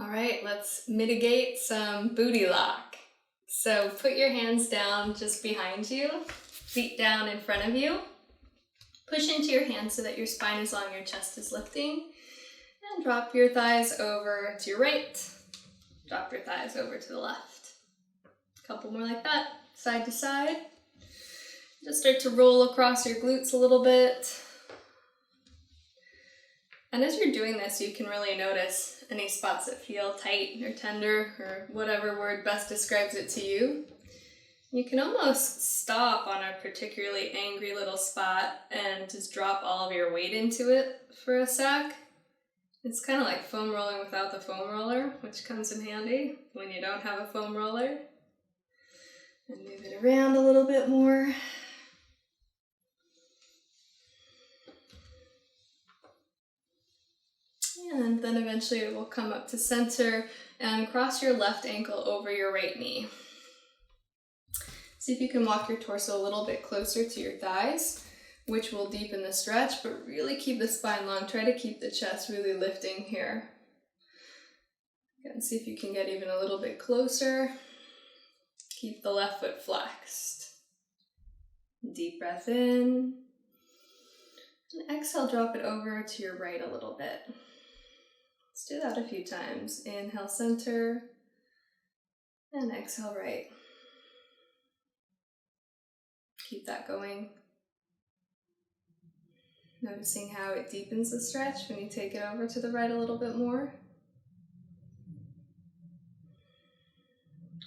All right, let's mitigate some booty lock. So put your hands down just behind you, feet down in front of you. Push into your hands so that your spine is long, your chest is lifting. And drop your thighs over to your right. Drop your thighs over to the left. A couple more like that, side to side. Just start to roll across your glutes a little bit. And as you're doing this, you can really notice any spots that feel tight or tender or whatever word best describes it to you. You can almost stop on a particularly angry little spot and just drop all of your weight into it for a sec. It's kind of like foam rolling without the foam roller, which comes in handy when you don't have a foam roller. And move it around a little bit more. And then eventually it will come up to center and cross your left ankle over your right knee. See if you can walk your torso a little bit closer to your thighs, which will deepen the stretch, but really keep the spine long. Try to keep the chest really lifting here. Again, see if you can get even a little bit closer. Keep the left foot flexed. Deep breath in. And exhale, drop it over to your right a little bit. Let's do that a few times. Inhale, center, and exhale, right. Keep that going. Noticing how it deepens the stretch when you take it over to the right a little bit more.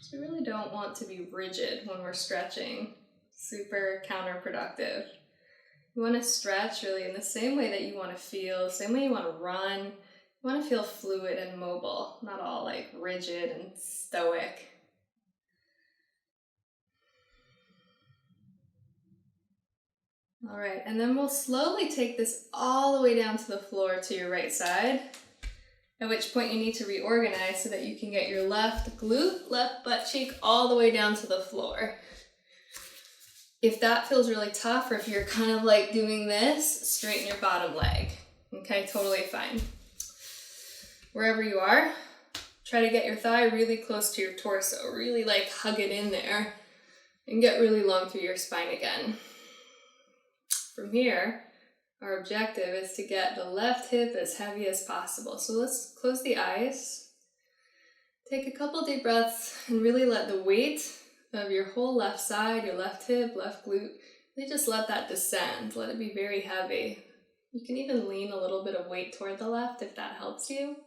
So we really don't want to be rigid when we're stretching. Super counterproductive. You want to stretch really in the same way that you want to feel, the same way you want to run. You want to feel fluid and mobile, not all like rigid and stoic. All right, and then we'll slowly take this all the way down to the floor to your right side, at which point you need to reorganize so that you can get your left glute, left butt cheek all the way down to the floor. If that feels really tough, or if you're kind of like doing this, straighten your bottom leg. Okay, totally fine. Wherever you are, try to get your thigh really close to your torso, really like hug it in there and get really long through your spine again. From here, our objective is to get the left hip as heavy as possible. So let's close the eyes. Take a couple deep breaths and really let the weight of your whole left side, your left hip, left glute, really just let that descend. Let it be very heavy. You can even lean a little bit of weight toward the left if that helps you.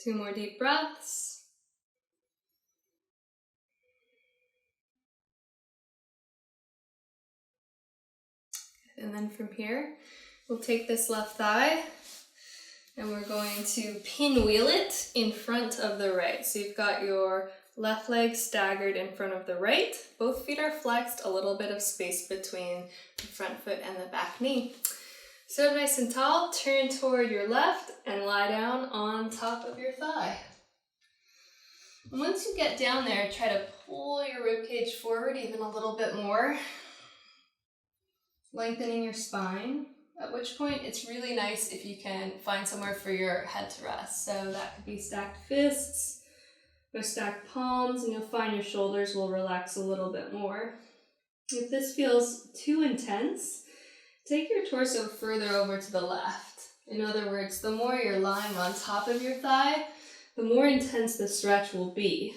Two more deep breaths. And then from here, we'll take this left thigh and we're going to pinwheel it in front of the right. So you've got your left leg staggered in front of the right. Both feet are flexed, a little bit of space between the front foot and the back knee. So nice and tall, turn toward your left and lie down on top of your thigh. And once you get down there, try to pull your ribcage forward even a little bit more, lengthening your spine, at which point it's really nice if you can find somewhere for your head to rest. So that could be stacked fists or stacked palms, and you'll find your shoulders will relax a little bit more. If this feels too intense, take your torso further over to the left. In other words, the more you're lying on top of your thigh, the more intense the stretch will be.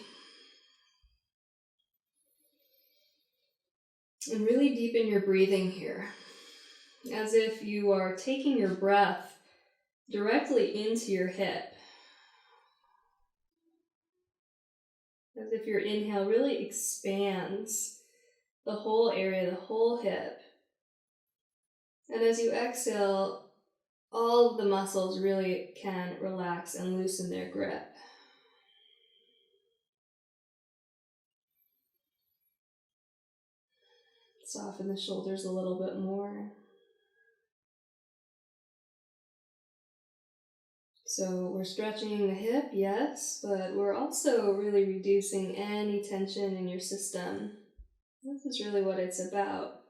And really deepen your breathing here, as if you are taking your breath directly into your hip. As if your inhale really expands the whole area, the whole hip. And as you exhale, all of the muscles really can relax and loosen their grip. Soften the shoulders a little bit more. So we're stretching the hip, yes, but we're also really reducing any tension in your system. This is really what it's about.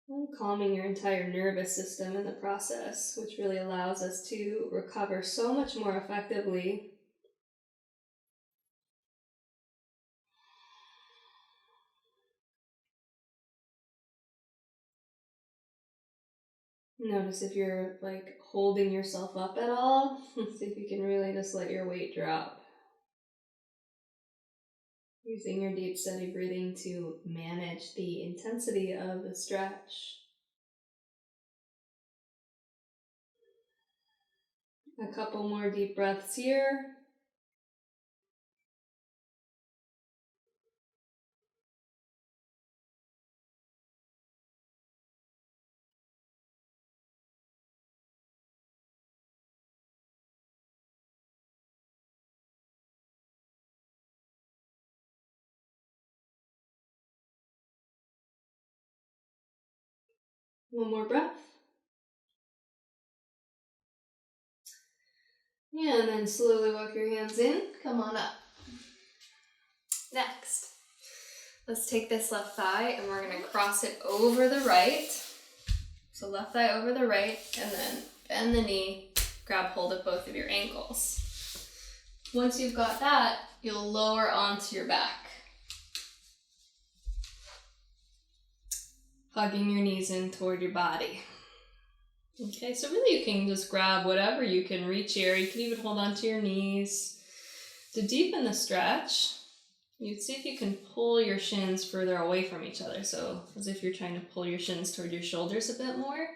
And calming your entire nervous system in the process, which really allows us to recover so much more effectively. Notice if you're like holding yourself up at all. See if you can really just let your weight drop. Using your deep, steady breathing to manage the intensity of the stretch. A couple more deep breaths here. One more breath. Yeah, and then slowly walk your hands in. Come on up. Next, let's take this left thigh and we're going to cross it over the right. So left thigh over the right, and then bend the knee, grab hold of both of your ankles. Once you've got that, you'll lower onto your back, hugging your knees in toward your body. Okay, so really you can just grab whatever you can reach here. You can even hold onto your knees. To deepen the stretch, you'd see if you can pull your shins further away from each other. So as if you're trying to pull your shins toward your shoulders a bit more.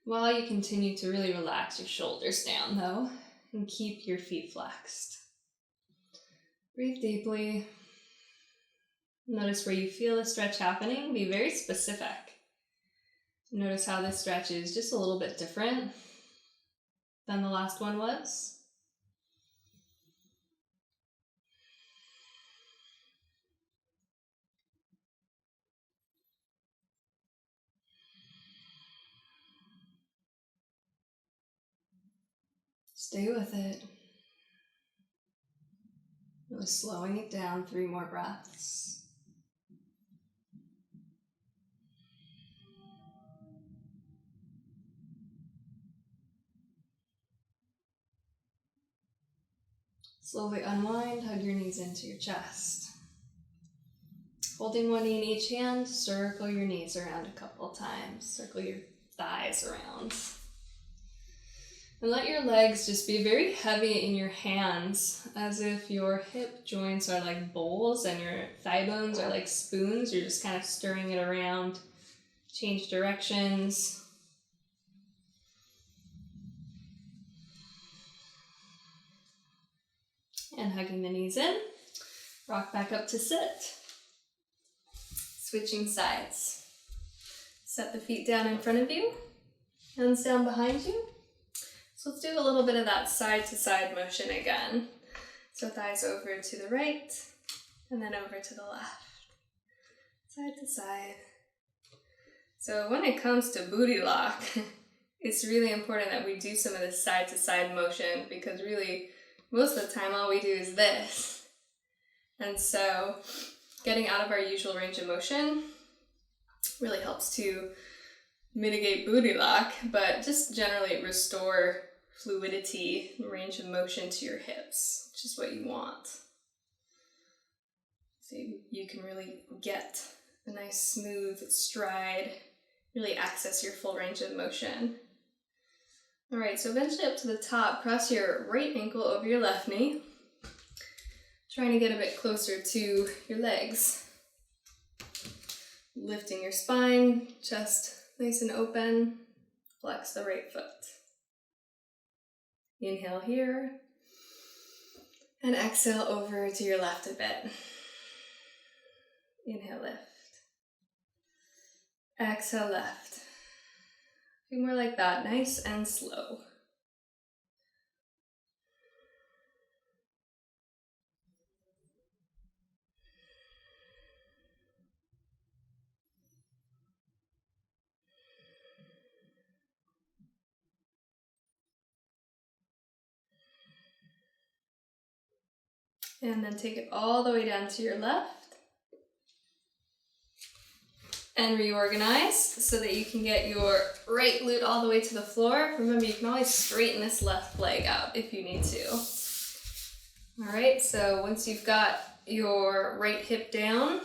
While you continue to really relax your shoulders down though, and keep your feet flexed. Breathe deeply. Notice where you feel the stretch happening. Be very specific. Notice how this stretch is just a little bit different than the last one was. Stay with it. Really slowing it down, 3 more breaths. Slowly unwind, hug your knees into your chest. Holding one knee in each hand, circle your knees around a couple times. Circle your thighs around. And let your legs just be very heavy in your hands, as if your hip joints are like bowls and your thigh bones are like spoons. You're just kind of stirring it around. Change directions. And hugging the knees in. Rock back up to sit. Switching sides. Set the feet down in front of you. Hands down behind you. So let's do a little bit of that side to side motion again. So thighs over to the right and then over to the left. Side to side. So when it comes to booty lock, it's really important that we do some of this side to side motion, because really most of the time all we do is this. And so getting out of our usual range of motion really helps to mitigate booty lock, but just generally restore fluidity and range of motion to your hips, which is what you want. So you can really get a nice smooth stride, really access your full range of motion. All right, so eventually up to the top, cross your right ankle over your left knee, trying to get a bit closer to your legs. Lifting your spine, chest nice and open, flex the right foot. Inhale here, and exhale over to your left a bit. Inhale, lift. Exhale, left. A few more like that, nice and slow. And then take it all the way down to your left. and reorganize so that you can get your right glute all the way to the floor. Remember, you can always straighten this left leg out if you need to. All right, so once you've got your right hip down,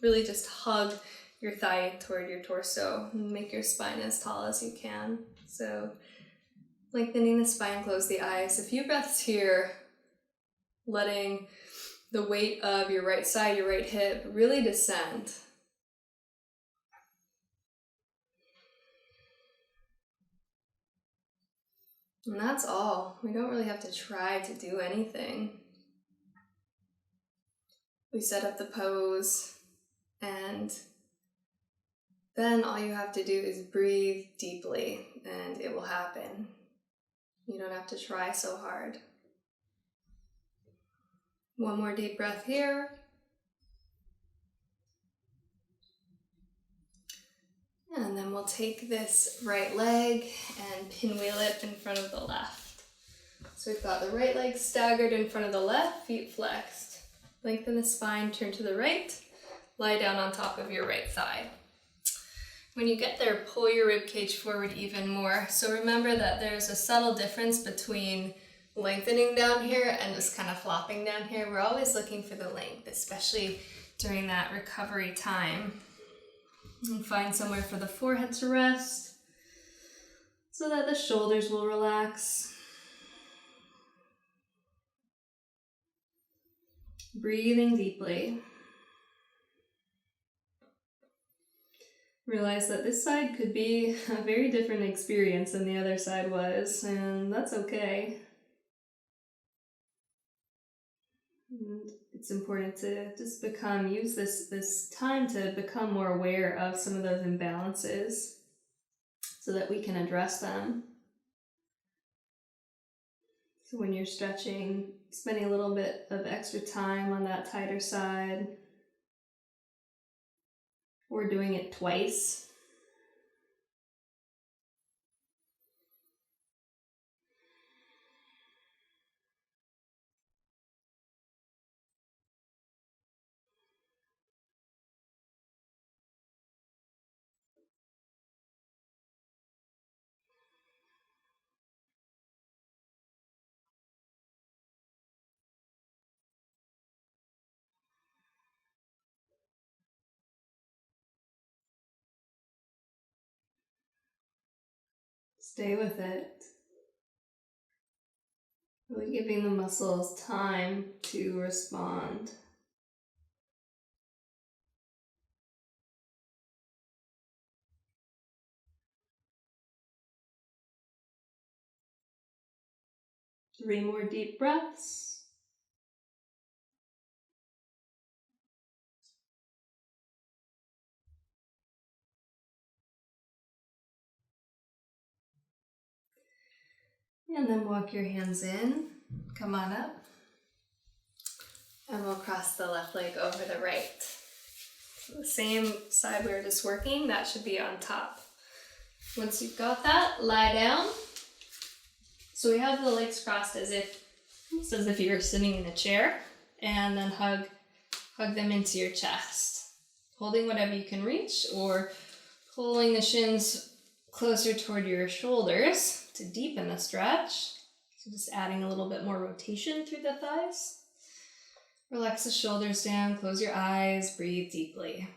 really just hug your thigh toward your torso and make your spine as tall as you can. So lengthening the spine, close the eyes. A few breaths here, letting the weight of your right side, your right hip really descend. And that's all. We don't really have to try to do anything. We set up the pose, and then all you have to do is breathe deeply and it will happen. You don't have to try so hard. One more deep breath here. And then we'll take this right leg and pinwheel it in front of the left. So we've got the right leg staggered in front of the left, feet flexed. Lengthen the spine, turn to the right, lie down on top of your right thigh. When you get there, pull your rib cage forward even more. So remember that there's a subtle difference between lengthening down here and just kind of flopping down here. We're always looking for the length, especially during that recovery time. And find somewhere for the forehead to rest so that the shoulders will relax. Breathing deeply. Realize that this side could be a very different experience than the other side was, and that's okay. And it's important to just use this time to become more aware of some of those imbalances so that we can address them. So when you're stretching, spending a little bit of extra time on that tighter side, or doing it twice. Stay with it. Really giving the muscles time to respond. Three more deep breaths. And then walk your hands in. Come on up. And we'll cross the left leg over the right. So the same side we were just working, that should be on top. Once you've got that, lie down. So we have the legs crossed almost as if you were sitting in a chair, and then hug them into your chest. Holding whatever you can reach, or pulling the shins closer toward your shoulders to deepen the stretch. So just adding a little bit more rotation through the thighs. Relax the shoulders down, close your eyes, breathe deeply.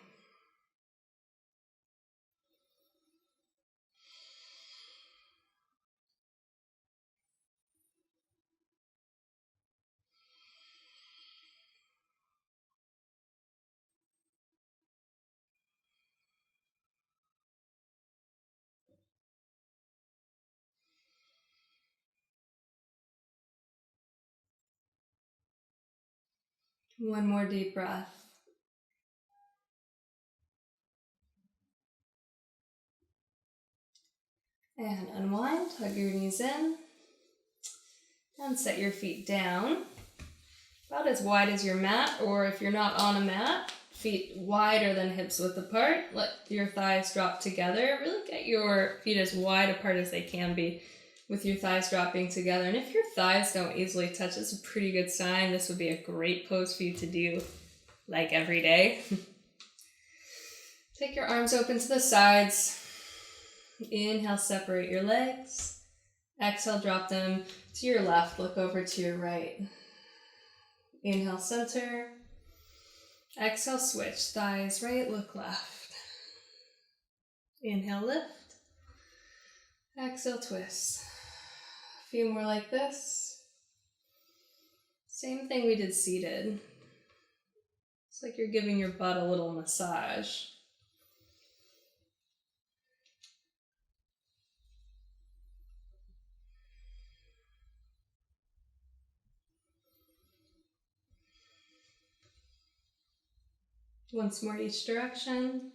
One more deep breath. And unwind, hug your knees in. And set your feet down, about as wide as your mat, or if you're not on a mat, feet wider than hips width apart. Let your thighs drop together. Really get your feet as wide apart as they can be with your thighs dropping together. And if your thighs don't easily touch, it's a pretty good sign. This would be a great pose for you to do like every day. Take your arms open to the sides. Inhale, separate your legs. Exhale, drop them to your left, look over to your right. Inhale, center. Exhale, switch. Thighs right, look left. Inhale, lift. Exhale, twist. A few more like this. Same thing we did seated. It's like you're giving your butt a little massage. Once more each direction.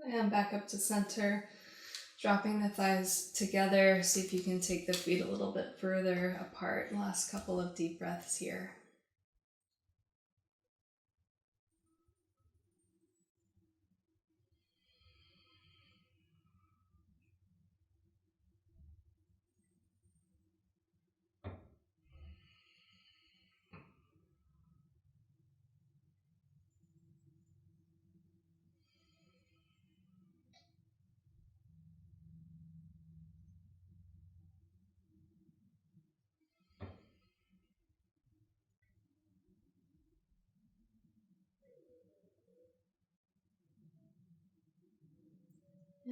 And back up to center, dropping the thighs together. See if you can take the feet a little bit further apart. Last couple of deep breaths here.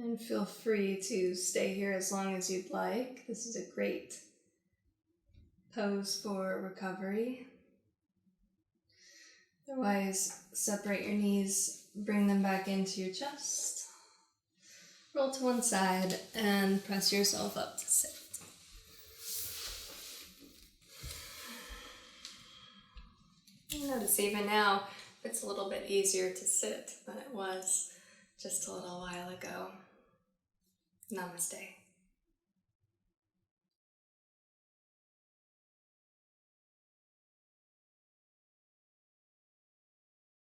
And feel free to stay here as long as you'd like. This is a great pose for recovery. Otherwise, separate your knees, bring them back into your chest. Roll to one side and press yourself up to sit. Notice even now, it's a little bit easier to sit than it was just a little while ago. Namaste.